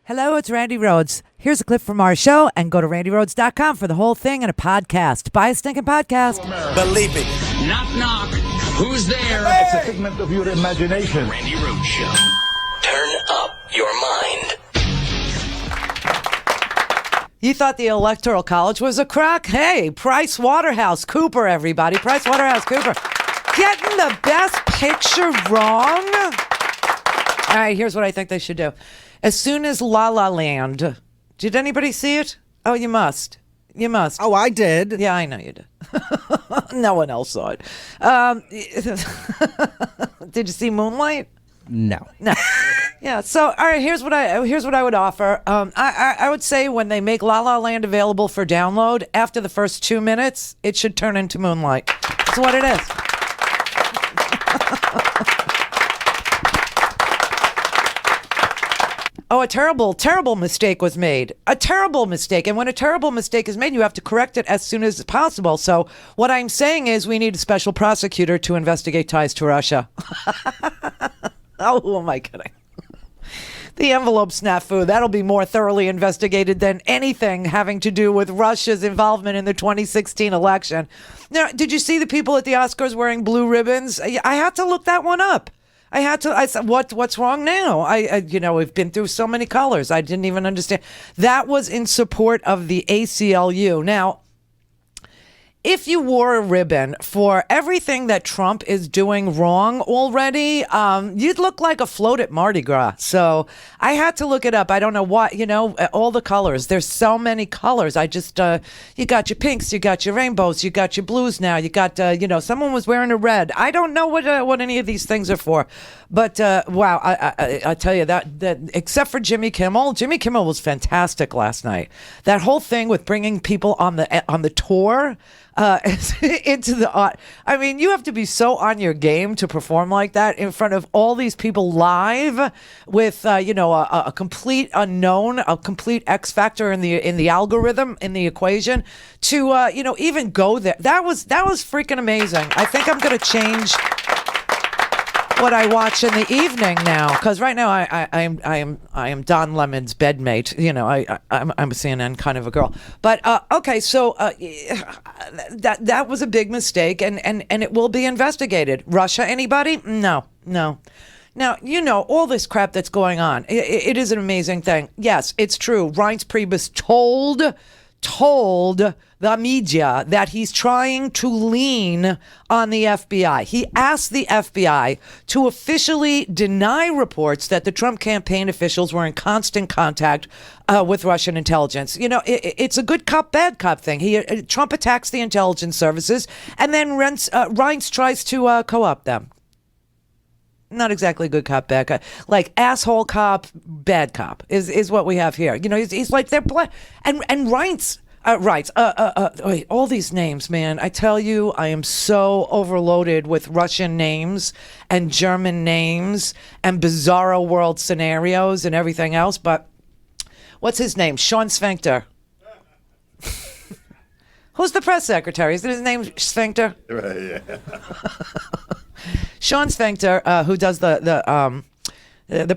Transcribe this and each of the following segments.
Hello, it's Randy Rhodes. Here's a clip from our show, and go to randyrhodes.com for the whole thing in a podcast. Buy a stinking podcast. Believe it. Knock, knock. Who's there? It's a figment of your imagination. Randy Rhodes Show. Turn up your mind. You thought the Electoral College was a crock? Hey, Price Waterhouse Cooper, everybody. Price Waterhouse Cooper. Getting the best picture wrong? All right, here's what I think they should do. As soon as La La Land, did anybody see it? Oh, you must. You must. Oh, I did. Yeah, I know you did. No one else saw it. Did you see Moonlight? No. No. Yeah. So, all right. Here's what I would offer. I would say when they make La La Land available for download, after the first 2 minutes, it should turn into Moonlight. That's what it is. Oh, a terrible, terrible mistake was made. A terrible mistake. And when a terrible mistake is made, you have to correct it as soon as possible. So what I'm saying is we need a special prosecutor to investigate ties to Russia. Oh, who am I kidding? The envelope snafu, that'll be more thoroughly investigated than anything having to do with Russia's involvement in the 2016 election. Now, did you see the people at the Oscars wearing blue ribbons? I had to look that one up. I said, what's wrong now? We've been through so many colors. I didn't even understand. That was in support of the ACLU. Now, if you wore a ribbon for everything that Trump is doing wrong already, you'd look like a float at Mardi Gras. So I had to look it up. I don't know what, all the colors. There's so many colors. I just, you got your pinks, you got your rainbows, you got your blues now. You got, someone was wearing a red. I don't know what any of these things are for. But, wow, I tell you that except for Jimmy Kimmel was fantastic last night. That whole thing with bringing people on the tour, into the I mean, you have to be so on your game to perform like that in front of all these people live with a complete unknown, a complete X factor in the algorithm, in the equation to even go there. That was freaking amazing. I think I'm going to change what I watch in the evening now, because right now I am Don Lemon's bedmate. I'm a CNN kind of a girl. But okay, so that was a big mistake, and it will be investigated. Russia, anybody? No. Now, all this crap that's going on, it is an amazing thing. Yes, it's true. Reince Priebus told the media that he's trying to lean on the FBI. He asked the FBI to officially deny reports that the Trump campaign officials were in constant contact with Russian intelligence. It's a good cop, bad cop thing. Trump attacks the intelligence services, and then Reince tries to co-opt them. Not exactly good cop, bad cop. Like asshole cop, bad cop is what we have here. He's like they're and Reince. All these names, man. I tell you, I am so overloaded with Russian names and German names and bizarro world scenarios and everything else. But what's his name? Sean Sphincter. Who's the press secretary? Isn't his name Sphincter? Right, yeah. Sean Sphincter, who does the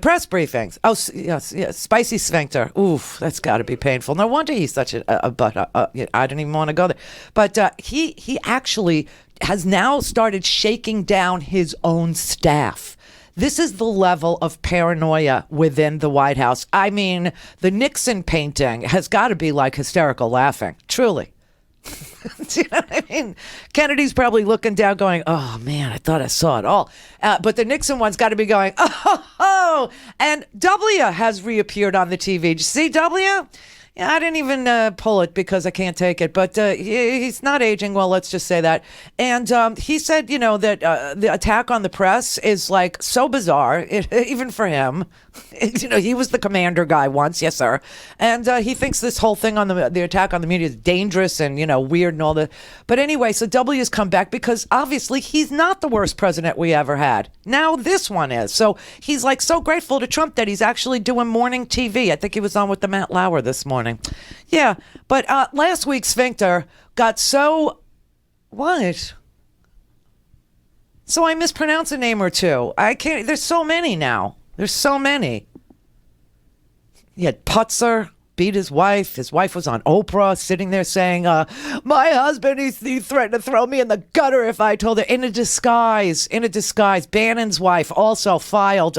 press briefings. Oh, yes, spicy sphincter. Oof, that's got to be painful. No wonder he's such a butt. I don't even want to go there. But he actually has now started shaking down his own staff. This is the level of paranoia within the White House. I mean, the Nixon painting has got to be like hysterical laughing, truly. Do you know what I mean? Kennedy's probably looking down going, oh, man, I thought I saw it all. But the Nixon one's got to be going, oh. And W has reappeared on the TV. Did you see W? Yeah, I didn't even pull it because I can't take it. But he's not aging well, let's just say that. And he said, that the attack on the press is like so bizarre, even for him. He was the commander guy once, yes, sir. And he thinks this whole thing on the attack on the media is dangerous and, weird and all that. But anyway, so W's come back because obviously he's not the worst president we ever had. Now this one is. So he's like so grateful to Trump that he's actually doing morning TV. I think he was on with the Matt Lauer this morning. Yeah, but last week Sphincter got so... What? So I mispronounced a name or two. I can't... There's so many now. There's so many. He had Putzer beat his wife. His wife was on Oprah sitting there saying, my husband, he threatened to throw me in the gutter if I told her. In a disguise. Bannon's wife also filed,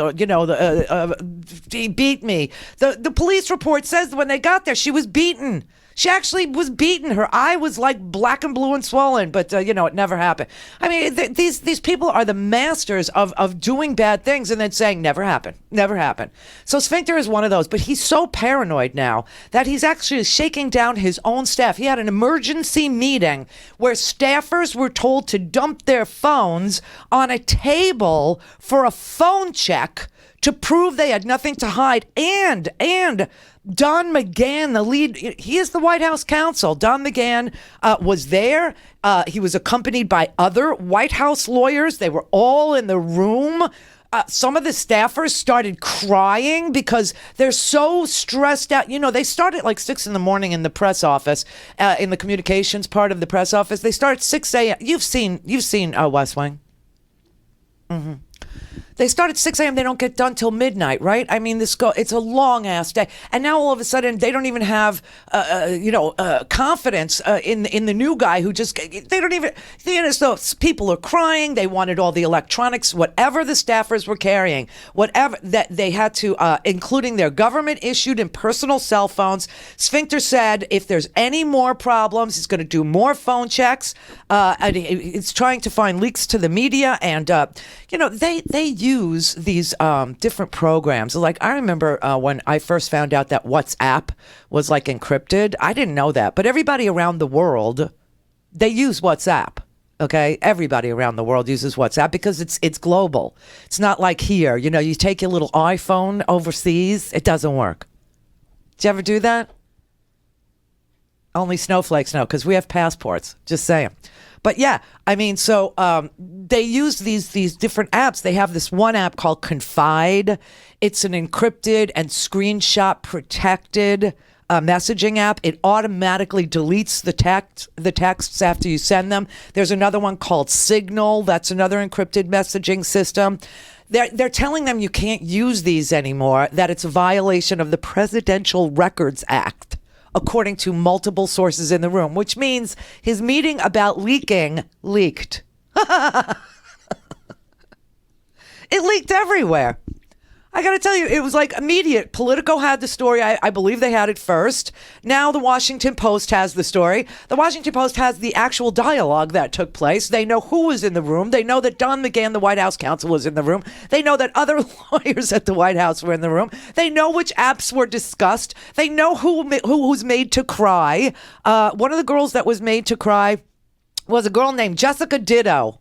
he beat me. The police report says when they got there, she was beaten. She actually was beaten. Her eye was like black and blue and swollen, but it never happened. I mean, these people are the masters of doing bad things and then saying never happened. So Sphincter is one of those, but he's so paranoid now that he's actually shaking down his own staff. He had an emergency meeting where staffers were told to dump their phones on a table for a phone check to prove they had nothing to hide. And Don McGahn, the lead, he is the White House counsel. Don McGahn was there. He was accompanied by other White House lawyers. They were all in the room. Some of the staffers started crying because they're so stressed out. They start at like 6 a.m. in the press office, in the communications part of the press office. They start at 6 a.m. You've seen West Wing. Mm-hmm. They start at 6 a.m. They don't get done till midnight, right? I mean, it's a long ass day, and now all of a sudden they don't even have, confidence in the new guy who just they don't even. So people are crying. They wanted all the electronics, whatever the staffers were carrying, whatever that they had to, including their government issued and personal cell phones. Sphincter said if there's any more problems, he's going to do more phone checks. And it's trying to find leaks to the media, and they use these different programs. Like I remember when I first found out that WhatsApp was like encrypted. I didn't know that, but everybody around the world, they use WhatsApp. Okay, everybody around the world uses WhatsApp because it's global. It's not like here. You take your little iPhone overseas, it doesn't work. Did you ever do that? Only snowflakes know because we have passports. Just saying. But yeah, I mean, so they use these different apps. They have this one app called Confide. It's an encrypted and screenshot protected messaging app. It automatically deletes the texts after you send them. There's another one called Signal. That's another encrypted messaging system. They're telling them you can't use these anymore, that it's a violation of the Presidential Records Act, according to multiple sources in the room, which means his meeting about leaking leaked. It leaked everywhere. I got to tell you, it was like immediate. Politico had the story. I believe they had it first. Now the Washington Post has the story. The Washington Post has the actual dialogue that took place. They know who was in the room. They know that Don McGahn, the White House counsel, was in the room. They know that other lawyers at the White House were in the room. They know which apps were discussed. They know who was made to cry. One of the girls that was made to cry was a girl named Jessica Ditto,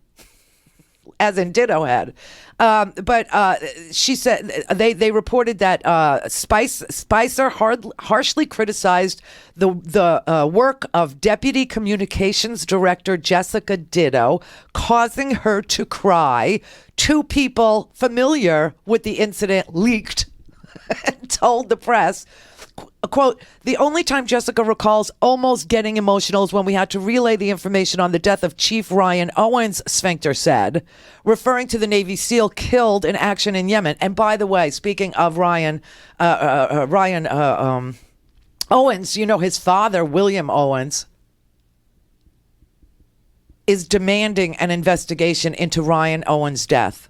as in Ditto Head. But she said they reported that Spicer harshly criticized the work of Deputy Communications Director Jessica Ditto, causing her to cry. Two people familiar with the incident leaked and told the press, quote, the only time Jessica recalls almost getting emotional is when we had to relay the information on the death of Chief Ryan Owens, Sphincter said, referring to the Navy SEAL killed in action in Yemen. And by the way, speaking of Ryan Owens, his father, William Owens, is demanding an investigation into Ryan Owens' death.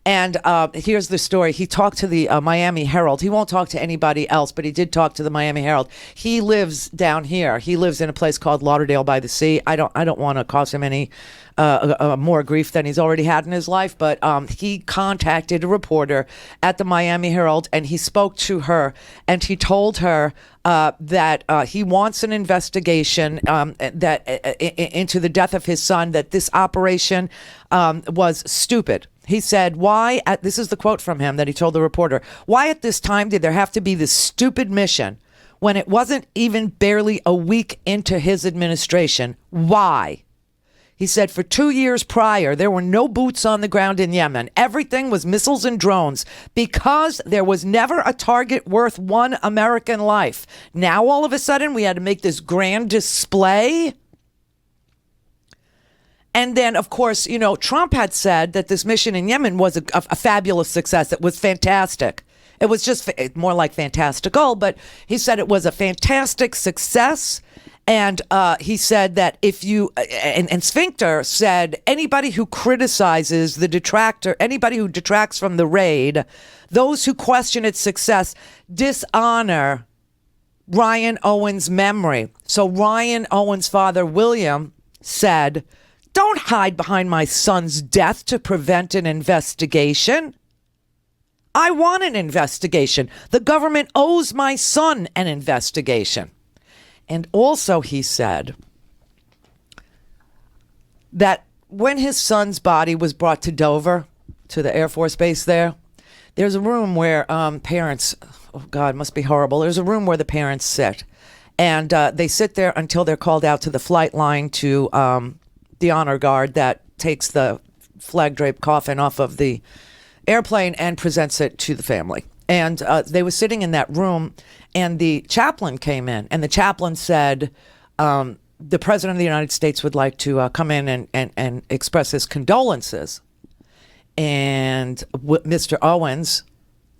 And here's the story. He talked to the Miami Herald. He won't talk to anybody else, but he did talk to the Miami Herald. He lives down here. He lives in a place called Lauderdale by the Sea. I don't want to cause him any more grief than he's already had in his life, but he contacted a reporter at the Miami Herald, and he spoke to her, and he told her that he wants an investigation into the death of his son, that this operation was stupid. He said, this is the quote from him that he told the reporter, why at this time did there have to be this stupid mission when it wasn't even barely a week into his administration? Why? He said, for 2 years prior, there were no boots on the ground in Yemen. Everything was missiles and drones because there was never a target worth one American life. Now, all of a sudden, we had to make this grand display. And then, of course, Trump had said that this mission in Yemen was a fabulous success. It was fantastic. It was just more like fantastical, but he said it was a fantastic success. And he said that if you, and Sphincter said, anybody who criticizes the detractor, anybody who detracts from the raid, those who question its success dishonor Ryan Owens' memory. So Ryan Owens' father, William, said, don't hide behind my son's death to prevent an investigation. I want an investigation. The government owes my son an investigation. And also he said that when his son's body was brought to Dover, to the Air Force Base there's a room where parents, oh God, it must be horrible. There's a room where the parents sit. And they sit there until they're called out to the flight line to the honor guard that takes the flag-draped coffin off of the airplane and presents it to the family. And they were sitting in that room, and the chaplain came in, and the chaplain said, the President of the United States would like to come in and express his condolences. And Mr. Owens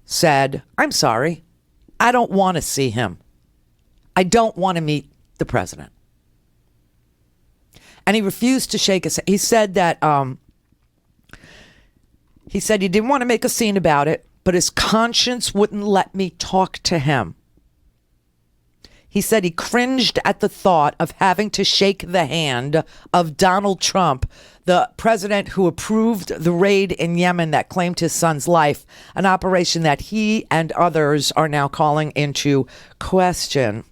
said, I'm sorry, I don't want to see him. I don't want to meet the president. And he refused to shake his hand. He said that he didn't want to make a scene about it, but his conscience wouldn't let me talk to him. He said he cringed at the thought of having to shake the hand of Donald Trump, the president who approved the raid in Yemen that claimed his son's life, an operation that he and others are now calling into question.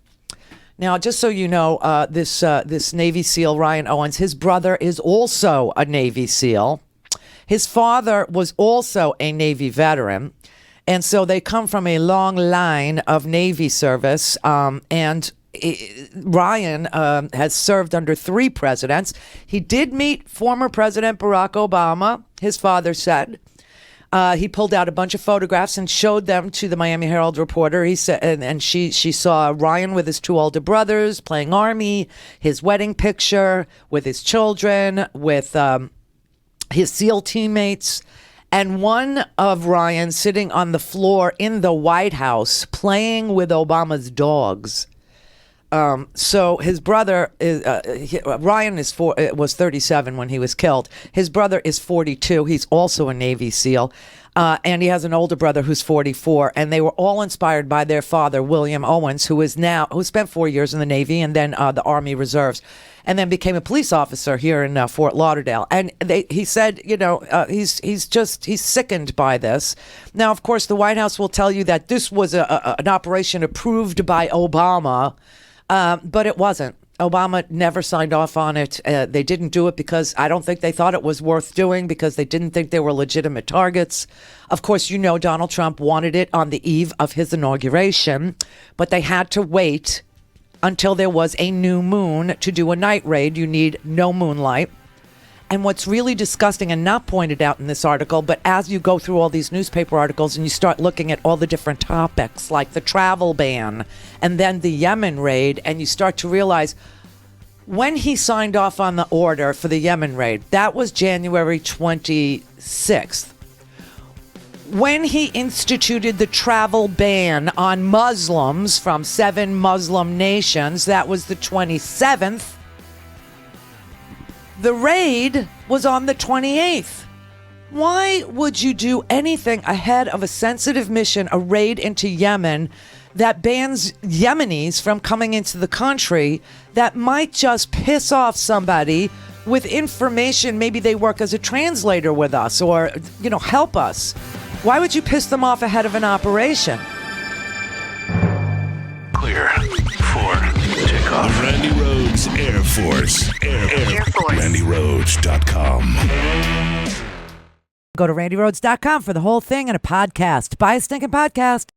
Now, just so you know, this Navy SEAL, Ryan Owens, his brother is also a Navy SEAL. His father was also a Navy veteran. And so they come from a long line of Navy service. And Ryan has served under 3 presidents. He did meet former President Barack Obama, his father said. He pulled out a bunch of photographs and showed them to the Miami Herald reporter. He said, and she saw Ryan with his 2 older brothers playing Army, his wedding picture with his children, with his SEAL teammates, and one of Ryan sitting on the floor in the White House playing with Obama's dogs. So his brother is Ryan was 37 when he was killed. His brother is 42. He's also a Navy SEAL, and he has an older brother who's 44. And they were all inspired by their father, William Owens, who spent 4 years in the Navy and then the Army Reserves, and then became a police officer here in Fort Lauderdale. And he said, he's sickened by this. Now, of course, the White House will tell you that this was an operation approved by Obama. But it wasn't. Obama never signed off on it. They didn't do it because I don't think they thought it was worth doing, because they didn't think they were legitimate targets. Of course, Donald Trump wanted it on the eve of his inauguration, but they had to wait until there was a new moon to do a night raid. You need no moonlight. And what's really disgusting and not pointed out in this article, but as you go through all these newspaper articles and you start looking at all the different topics like the travel ban and then the Yemen raid, and you start to realize when he signed off on the order for the Yemen raid, that was January 26th. When he instituted the travel ban on Muslims from 7 Muslim nations, that was the 27th. The raid was on the 28th. Why would you do anything ahead of a sensitive mission, a raid into Yemen, that bans Yemenis from coming into the country, that might just piss off somebody with information? Maybe they work as a translator with us or, help us. Why would you piss them off ahead of an operation? Clear for takeoff. Randy Rhodes Air Force. Air Force. RandyRhodes.com. Go to RandyRhodes.com for the whole thing and a podcast. Buy a stinking podcast.